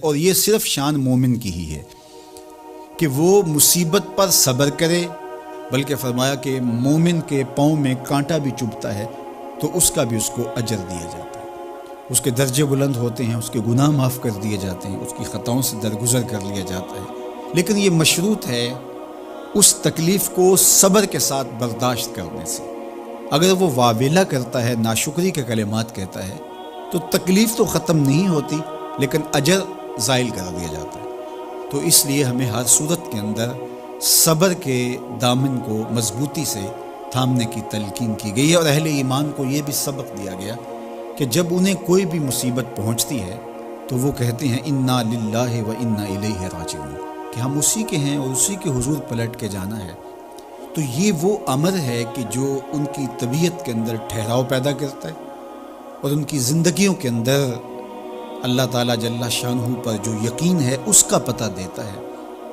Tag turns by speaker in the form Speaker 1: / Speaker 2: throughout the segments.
Speaker 1: اور یہ صرف شان مومن کی ہی ہے کہ وہ مصیبت پر صبر کرے، بلکہ فرمایا کہ مومن کے پاؤں میں کانٹا بھی چبھتا ہے تو اس کا بھی اس کو اجر دیا جاتا ہے، اس کے درجے بلند ہوتے ہیں، اس کے گناہ معاف کر دیے جاتے ہیں، اس کی خطاؤں سے درگزر کر لیا جاتا ہے، لیکن یہ مشروط ہے اس تکلیف کو صبر کے ساتھ برداشت کرنے سے۔ اگر وہ واویلا کرتا ہے، ناشکری کے کلمات کہتا ہے، تو تکلیف تو ختم نہیں ہوتی لیکن اجر زائل کر دیا جاتا ہے۔ تو اس لیے ہمیں ہر صورت کے اندر صبر کے دامن کو مضبوطی سے تھامنے کی تلقین کی گئی ہے، اور اہل ایمان کو یہ بھی سبق دیا گیا کہ جب انہیں کوئی بھی مصیبت پہنچتی ہے تو وہ کہتے ہیں انا للہ و انا الیہ راجعون، کہ ہم اسی کے ہیں اور اسی کے حضور پلٹ کے جانا ہے۔ تو یہ وہ امر ہے کہ جو ان کی طبیعت کے اندر ٹھہراؤ پیدا کرتا ہے اور ان کی زندگیوں کے اندر اللہ تعالیٰ جل شانہ پر جو یقین ہے اس کا پتہ دیتا ہے۔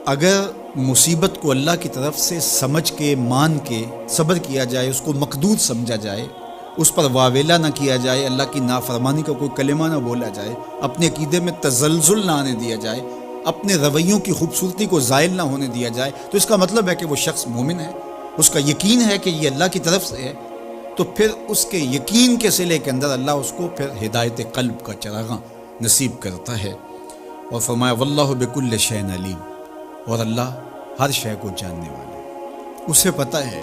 Speaker 1: اگر مصیبت کو اللہ کی طرف سے سمجھ کے مان کے صبر کیا جائے، اس کو مقدور سمجھا جائے، اس پر واویلا نہ کیا جائے، اللہ کی نافرمانی کا کوئی کلمہ نہ بولا جائے، اپنے عقیدے میں تزلزل نہ آنے دیا جائے، اپنے رویوں کی خوبصورتی کو زائل نہ ہونے دیا جائے، تو اس کا مطلب ہے کہ وہ شخص مومن ہے، اس کا یقین ہے کہ یہ اللہ کی طرف سے ہے، تو پھر اس کے یقین کے صلے کے اندر اللہ اس کو پھر ہدایت قلب کا چراغاں نصیب کرتا ہے۔ اور فرمایا واللہ بکل شیء علیم، اور اللہ ہر شے کو جاننے والا ہے، اسے پتہ ہے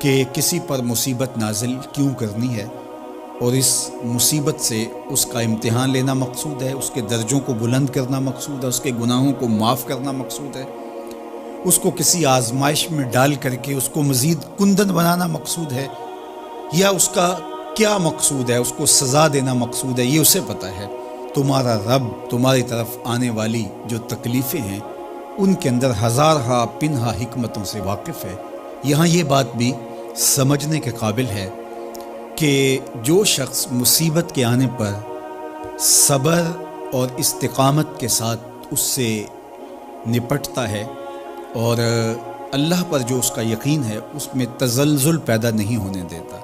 Speaker 1: کہ کسی پر مصیبت نازل کیوں کرنی ہے، اور اس مصیبت سے اس کا امتحان لینا مقصود ہے، اس کے درجوں کو بلند کرنا مقصود ہے، اس کے گناہوں کو معاف کرنا مقصود ہے، اس کو کسی آزمائش میں ڈال کر کے اس کو مزید کندن بنانا مقصود ہے، یا اس کا کیا مقصود ہے، اس کو سزا دینا مقصود ہے، یہ اسے پتہ ہے۔ تمہارا رب تمہاری طرف آنے والی جو تکلیفیں ہیں ان کے اندر ہزارہا پنہا حکمتوں سے واقف ہے۔ یہاں یہ بات بھی سمجھنے کے قابل ہے کہ جو شخص مصیبت کے آنے پر صبر اور استقامت کے ساتھ اس سے نپٹتا ہے اور اللہ پر جو اس کا یقین ہے اس میں تزلزل پیدا نہیں ہونے دیتا،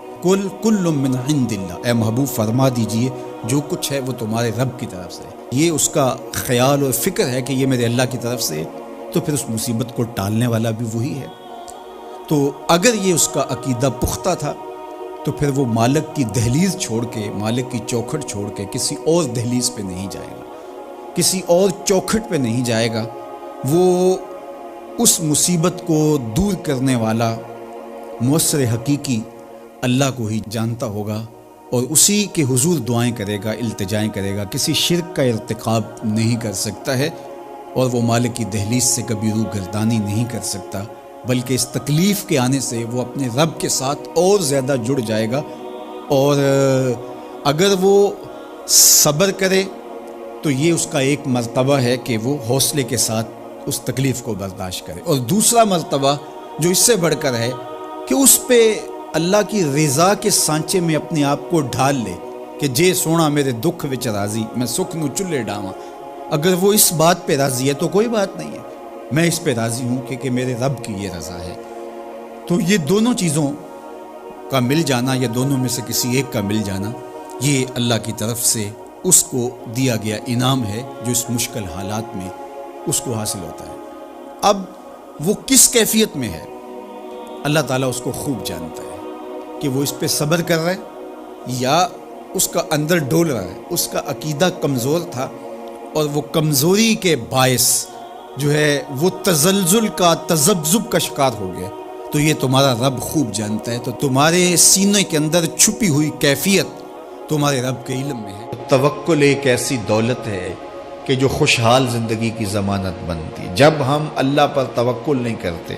Speaker 1: کل من عند اللہ، اے محبوب فرما دیجئے جو کچھ ہے وہ تمہارے رب کی طرف سے ہے، یہ اس کا خیال اور فکر ہے کہ یہ میرے اللہ کی طرف سے ہے، تو پھر اس مصیبت کو ٹالنے والا بھی وہی ہے۔ تو اگر یہ اس کا عقیدہ پختہ تھا تو پھر وہ مالک کی دہلیز چھوڑ کے، مالک کی چوکھٹ چھوڑ کے کسی اور دہلیز پہ نہیں جائے گا، کسی اور چوکھٹ پہ نہیں جائے گا، وہ اس مصیبت کو دور کرنے والا مؤثر حقیقی اللہ کو ہی جانتا ہوگا اور اسی کے حضور دعائیں کرے گا، التجائیں کرے گا، کسی شرک کا ارتکاب نہیں کر سکتا ہے، اور وہ مالک کی دہلیز سے کبھی روح گردانی نہیں کر سکتا، بلکہ اس تکلیف کے آنے سے وہ اپنے رب کے ساتھ اور زیادہ جڑ جائے گا، اور اگر وہ صبر کرے تو یہ اس کا ایک مرتبہ ہے کہ وہ حوصلے کے ساتھ اس تکلیف کو برداشت کرے، اور دوسرا مرتبہ جو اس سے بڑھ کر ہے کہ اس پہ اللہ کی رضا کے سانچے میں اپنے آپ کو ڈھال لے کہ جے سونا میرے دکھ وچ راضی، میں سکھ نو چلے ڈاواں۔ اگر وہ اس بات پہ راضی ہے تو کوئی بات نہیں ہے، میں اس پہ راضی ہوں کہ میرے رب کی یہ رضا ہے۔ تو یہ دونوں چیزوں کا مل جانا یا دونوں میں سے کسی ایک کا مل جانا، یہ اللہ کی طرف سے اس کو دیا گیا انعام ہے جو اس مشکل حالات میں اس کو حاصل ہوتا ہے۔ اب وہ کس کیفیت میں ہے اللہ تعالیٰ اس کو خوب جانتا ہے کہ وہ اس پہ صبر کر رہا ہے یا اس کا اندر ڈول رہا ہے، اس کا عقیدہ کمزور تھا اور وہ کمزوری کے باعث جو ہے وہ تزلزل کا، تذبذب کا شکار ہو گیا، تو یہ تمہارا رب خوب جانتا ہے۔ تو تمہارے سینے کے اندر چھپی ہوئی کیفیت تمہارے رب کے علم میں ہے۔ توکل ایک ایسی دولت ہے کہ جو خوشحال زندگی کی ضمانت بنتی۔ جب ہم اللہ پر توکل نہیں کرتے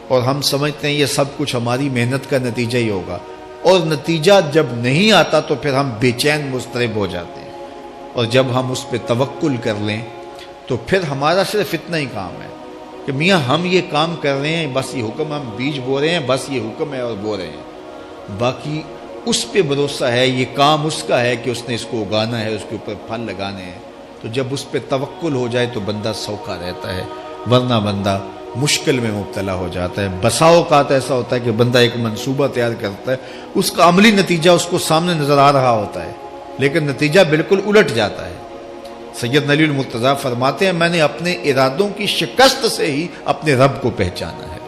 Speaker 1: اور ہم سمجھتے ہیں یہ سب کچھ ہماری محنت کا نتیجہ ہی ہوگا، اور نتیجہ جب نہیں آتا تو پھر ہم بے چین مضطرب ہو جاتے ہیں، اور جب ہم اس پہ توکل کر لیں تو پھر ہمارا صرف اتنا ہی کام ہے کہ میاں ہم یہ کام کر رہے ہیں، بس یہ حکم، ہم بیج بو رہے ہیں، بس یہ حکم ہے اور بو رہے ہیں، باقی اس پہ بھروسہ ہے، یہ کام اس کا ہے کہ اس نے اس کو اگانا ہے، اس کے اوپر پھل لگانے ہیں۔ تو جب اس پہ توکل ہو جائے تو بندہ سوکھا رہتا ہے، ورنہ بندہ مشکل میں مبتلا ہو جاتا ہے۔ بسا اوقات ایسا ہوتا ہے کہ بندہ ایک منصوبہ تیار کرتا ہے، اس کا عملی نتیجہ اس کو سامنے نظر آ رہا ہوتا ہے، لیکن نتیجہ بالکل الٹ جاتا ہے۔ سید علی المرتضیٰ فرماتے ہیں میں نے اپنے ارادوں کی شکست سے ہی اپنے رب کو پہچانا ہے،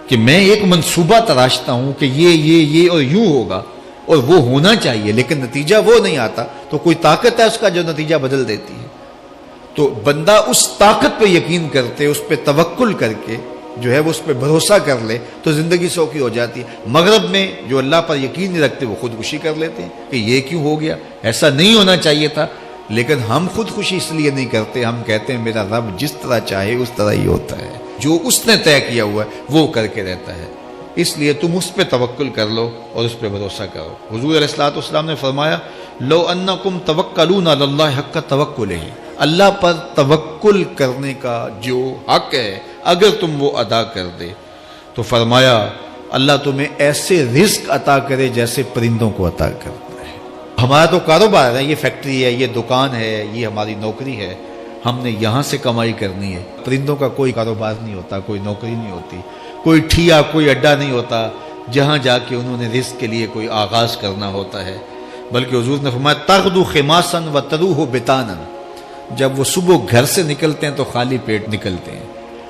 Speaker 1: کہ میں ایک منصوبہ تراشتا ہوں کہ یہ اور یوں ہوگا اور وہ ہونا چاہیے، لیکن نتیجہ وہ نہیں آتا، تو کوئی طاقت ہے اس کا جو نتیجہ بدل دیتی ہے۔ تو بندہ اس طاقت پہ یقین کرتے، اس پہ توکل کر کے جو ہے وہ اس پہ بھروسہ کر لے تو زندگی سوکھی ہو جاتی ہے۔ مغرب میں جو اللہ پر یقین نہیں رکھتے وہ خودکشی کر لیتے ہیں کہ یہ کیوں ہو گیا، ایسا نہیں ہونا چاہیے تھا، لیکن ہم خودکشی اس لیے نہیں کرتے، ہم کہتے ہیں میرا رب جس طرح چاہے اس طرح ہی ہوتا ہے، جو اس نے طے کیا ہوا ہے وہ کر کے رہتا ہے، اس لیے تم اس پہ توکل کر لو اور اس پہ بھروسہ کرو۔ حضور علیہ الصلوۃ والسلام نے فرمایا لو انکم توکلون علی اللہ حق توکلہ، اللہ پر توکل کرنے کا جو حق ہے اگر تم وہ ادا کر دے تو فرمایا اللہ تمہیں ایسے رزق عطا کرے جیسے پرندوں کو عطا کرتا ہے۔ ہمارا تو کاروبار ہے، یہ فیکٹری ہے، یہ دکان ہے، یہ ہماری نوکری ہے، ہم نے یہاں سے کمائی کرنی ہے۔ پرندوں کا کوئی کاروبار نہیں ہوتا، کوئی نوکری نہیں ہوتی، کوئی ٹھیا، کوئی اڈا نہیں ہوتا جہاں جا کے انہوں نے رزق کے لیے کوئی آغاز کرنا ہوتا ہے، بلکہ حضور نے فرمایا تغدو خماسا وتروح بطانا، جب وہ صبح گھر سے نکلتے ہیں تو خالی پیٹ نکلتے ہیں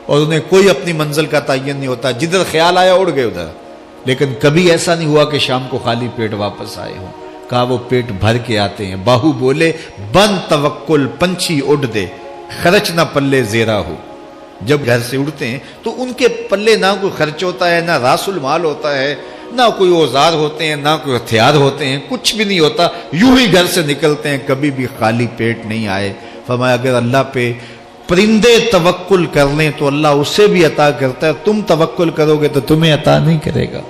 Speaker 1: اور انہیں کوئی اپنی منزل کا تعین نہیں ہوتا، جدھر خیال آیا اڑ گئے ادھر، لیکن کبھی ایسا نہیں ہوا کہ شام کو خالی پیٹ واپس آئے ہوں، کہا وہ پیٹ بھر کے آتے ہیں۔ باہو بولے بن توکل پنچھی اڑ دے، خرچ نہ پلے زیرا ہو، جب گھر سے اڑتے ہیں تو ان کے پلے نہ کوئی خرچ ہوتا ہے، نہ راس المال ہوتا ہے، نہ کوئی اوزار ہوتے ہیں، نہ کوئی ہتھیار ہوتے ہیں، کچھ بھی نہیں ہوتا، یوں ہی گھر سے نکلتے ہیں، کبھی بھی خالی پیٹ نہیں آئے۔ فرمایا اگر اللہ پہ پرندے توکل کر لیں تو اللہ اسے بھی عطا کرتا ہے، تم توکل کرو گے تو تمہیں عطا نہیں کرے گا،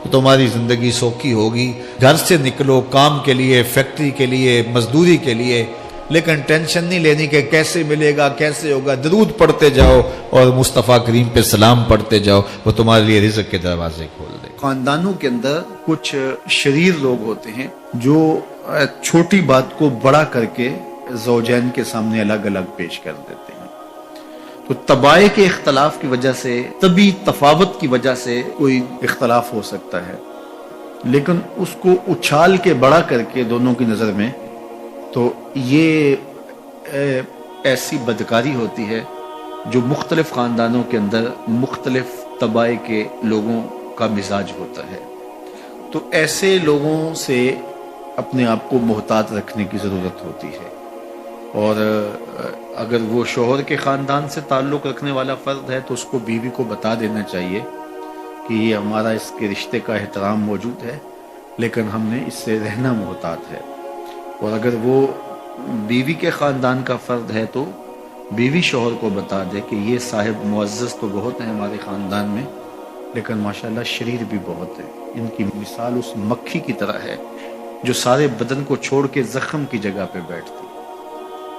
Speaker 1: تو تمہاری زندگی سوکھی ہوگی۔ گھر سے نکلو کام کے لیے، فیکٹری کے لیے، مزدوری کے لیے، لیکن ٹینشن نہیں لینی کہ کیسے ملے گا، کیسے ہوگا، درود پڑھتے جاؤ اور مصطفیٰ کریم پہ سلام پڑھتے جاؤ، وہ تمہارے لیے رزق کے دروازے کھول دے۔
Speaker 2: خاندانوں کے اندر کچھ شریر لوگ ہوتے ہیں جو چھوٹی بات کو بڑا کر کے زوجین کے سامنے الگ الگ پیش کر دیتے ہیں، تو طبائع کے اختلاف کی وجہ سے، طبی تفاوت کی وجہ سے کوئی اختلاف ہو سکتا ہے، لیکن اس کو اچھال کے بڑا کر کے دونوں کی نظر میں، تو یہ ایسی بدکاری ہوتی ہے جو مختلف خاندانوں کے اندر مختلف طبائع کے لوگوں کا مزاج ہوتا ہے۔ تو ایسے لوگوں سے اپنے آپ کو محتاط رکھنے کی ضرورت ہوتی ہے، اور اگر وہ شوہر کے خاندان سے تعلق رکھنے والا فرد ہے تو اس کو بیوی کو بتا دینا چاہیے کہ یہ ہمارا اس کے رشتے کا احترام موجود ہے، لیکن ہم نے اس سے رہنا محتاط ہے۔ اور اگر وہ بیوی کے خاندان کا فرد ہے تو بیوی شوہر کو بتا دے کہ یہ صاحب معزز تو بہت ہیں ہمارے خاندان میں، لیکن ماشاءاللہ شریر بھی بہت ہے، ان کی مثال اس مکھی کی طرح ہے جو سارے بدن کو چھوڑ کے زخم کی جگہ پہ بیٹھتی۔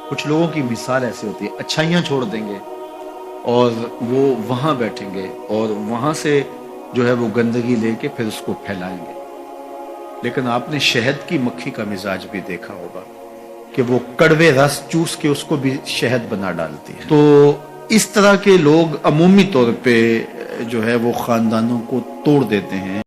Speaker 2: کچھ لوگوں کی مثال ایسی ہوتی ہے، اچھائیاں چھوڑ دیں گے اور وہ وہاں بیٹھیں گے اور وہاں سے جو ہے وہ گندگی لے کے پھر اس کو پھیلائیں گے، لیکن آپ نے شہد کی مکھی کا مزاج بھی دیکھا ہوگا کہ وہ کڑوے رس چوس کے اس کو بھی شہد بنا ڈالتی ہے۔ تو اس طرح کے لوگ عمومی طور پہ جو ہے وہ خاندانوں کو توڑ دیتے ہیں۔